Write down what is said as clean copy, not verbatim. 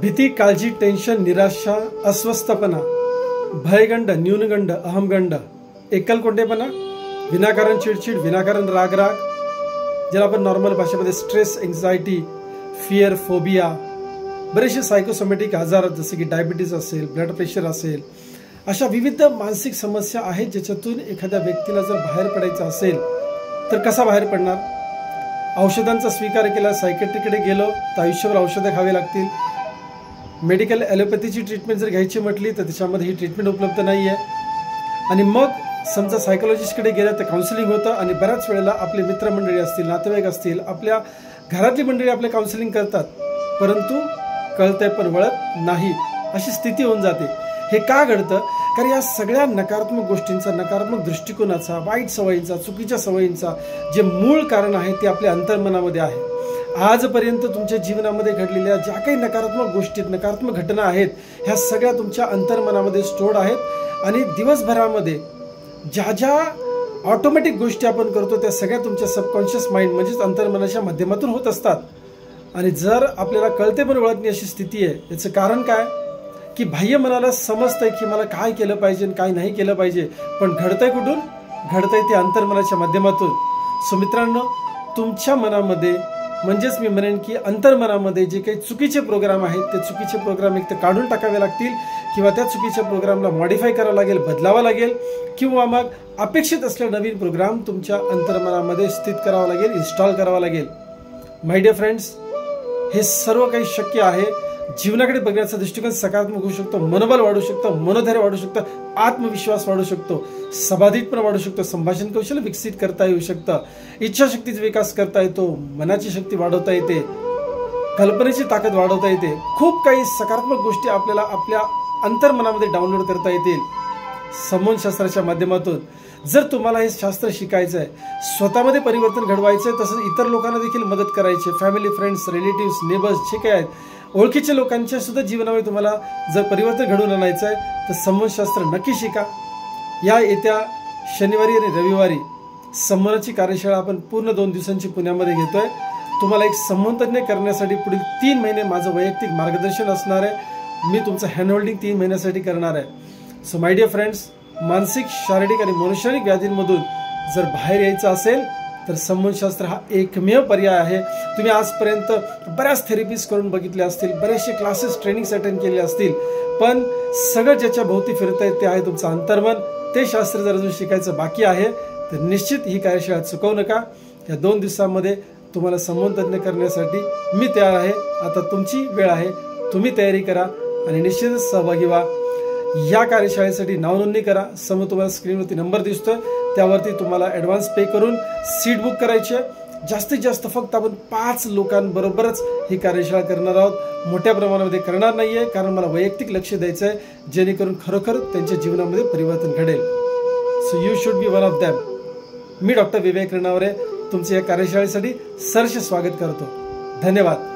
भीती, काळजी, टेन्शन, निराशा, अस्वस्थपणा, भयगंड, न्यूनगंड, अहमगंड, एकलकोंडेपणा, विनाकारण चिडचिड, विनाकारण रागराग, ज्याला आपण नॉर्मल भाषेमध्ये स्ट्रेस, एन्झायटी, फिअर, फोबिया, बरेचसे सायकोसोमॅटिक आजार जसे की डायबिटीज असेल, ब्लड प्रेशर असेल, अशा विविध मानसिक समस्या आहेत ज्याच्यातून एखाद्या व्यक्तीला जर बाहेर पडायचं असेल तर कसा बाहेर पडणार? औषधांचा स्वीकार केला, सायकेट्रिकडे गेलो तर आयुष्यभर औषधं खावी लागतील. मेडिकल ॲलोपॅथीची ट्रीटमेंट जर घ्यायची म्हटली तर त्याच्यामध्ये ही ट्रीटमेंट उपलब्ध नाही आहे. आणि मग समजा सायकोलॉजिस्टकडे गेलं तर काउन्सिलिंग होतं आणि बऱ्याच वेळेला आपले मित्रमंडळी असतील, नातेवाईक असतील, आपल्या घरातली मंडळी आपले काउन्सिलिंग करतात, परंतु कळतंय पण वळत नाही, अशी स्थिती होऊन जाते. हे का घडतं? कारण या सगळ्या नकारात्मक गोष्टींचा, नकारात्मक दृष्टिकोनाचा, वाईट सवयींचा, चुकीच्या सवयींचा जे मूळ कारण आहे ते आपल्या अंतर्मनामध्ये आहे. आजपर्यंत तुमच्या जीवनामध्ये घडलेल्या ज्या काही नकारात्मक गोष्टी, नकारात्मक घटना आहेत, ह्या सगळ्या तुमच्या अंतर्मनामध्ये स्टोर्ड आहेत. आणि दिवसभरामध्ये ज्या ज्या ऑटोमॅटिक गोष्टी आपण करतो त्या सगळ्या तुमच्या सबकॉन्शियस माइंड म्हणजेच अंतर्मनाच्या माध्यमातून होत असतात. आणि जर आपल्याला कळते पण वळत नाही अशी स्थिती आहे, याचं कारण काय? की बाह्य मनाला समजतंय की मला काय केलं पाहिजे काय नाही केलं पाहिजे, पण घडतंय कुठून? घडतंय ते अंतर्मनाच्या माध्यमातून. सो मित्रांनो, तुमच्या मनामध्ये म्हणजेच मी म्हणेन की अंतर्मनामध्ये जे काही चुकीचे प्रोग्राम आहेत ते चुकीचे प्रोग्राम एक तर काढून टाकावे लागतील किंवा त्या चुकीच्या प्रोग्रामला मॉडिफाय करावं लागेल, बदलावा लागेल, किंवा मग अपेक्षित असलेला नवीन प्रोग्राम तुमच्या अंतर्मनामध्ये स्थित करावा लागेल, इन्स्टॉल करावा लागेल. माय डिअर फ्रेंड्स, हे सर्व काही शक्य आहे. जीवनाकडे बघण्याचा दृष्टिकोन सकारात्मक होऊ शकतो, मनोबल वाढू शकतं, मनोधैर्य वाढू शकतं, आत्मविश्वास वाढू शकतो, समाधीतपणा वाढू शकतो, संभाषण कौशल्य विकसित करता येऊ शकतं, इच्छाशक्तीचा विकास करता येतो, मनाची शक्ती वाढवता येते, कल्पनेची ताकद वाढवता येते. खूप काही सकारात्मक गोष्टी आपल्याला आपल्या अंतर्मनामध्ये डाउनलोड करता येतील संमोहनशास्त्राच्या माध्यमातून. जर तुम्हाला हे शास्त्र शिकायचं आहे, स्वतःमध्ये परिवर्तन घडवायचं आहे, तसंच इतर लोकांना देखील मदत करायची, फॅमिली, फ्रेंड्स, रिलेटिव्स, नेबर्स जे काय आहेत, ओळखीच्या लोकांच्या सुद्धा जीवनामध्ये तुम्हाला जर परिवर्तन घडवून आणायचं आहे तर संमोहनशास्त्र नक्की शिका. या येत्या शनिवारी आणि रविवारी संमोहनाची कार्यशाळा आपण पूर्ण 2 दिवसांची पुण्यामध्ये घेतोय. तुम्हाला एक संमोहनतज्ञ करण्यासाठी पुढील 3 महिने माझं वैयक्तिक मार्गदर्शन असणार आहे. मी तुमचं हँडहोल्डिंग 3 महिन्यासाठी करणार आहे. सो माय डिअर फ्रेंड्स, मानसिक, शारीरिक आणि मनोशारीरिक व्याधींमधून जर बाहेर यायचं असेल तर संमोहनशास्त्र हा एकमेव पर्याय आहे. तुम्ही आजपर्यंत बऱ्याच थेरपीज करून बघितल्या असतील, बरेचसे क्लासेस, ट्रेनिंग्स अटेंड केले असतील, पण सगळं ज्याच्या भोवती फिरतंय ते आहे तुमचं अंतर्मन. ते शास्त्र जर अजून शिकायचं बाकी आहे तर निश्चित ही कार्यशाळा चुकवू नका. या 2 दिवसांमध्ये तुम्हाला संमोहनतज्ञ करण्यासाठी मी तयार आहे. आता तुमची वेळ आहे, तुम्ही तयारी करा आणि निश्चितच सहभागी व्हा. या कार्यशाळेसाठी नावनोंदणी करा. समोर तुम्हाला स्क्रीनवरती नंबर दिसतोय, त्यावरती तुम्हाला ॲडव्हान्स पे करून सीट बुक करायची आहे. जास्तीत जास्त फक्त आपण 5 लोकांबरोबरच ही कार्यशाळा करणार आहोत. मोठ्या प्रमाणामध्ये करणार नाही आहे, कारण मला वैयक्तिक लक्ष द्यायचं आहे, जेणेकरून खरोखर त्यांच्या जीवनामध्ये परिवर्तन घडेल. So you should be one of them. मी डॉक्टर विवेक रेणावरे तुमच्या या कार्यशाळेसाठी सहर्ष स्वागत करतो. धन्यवाद.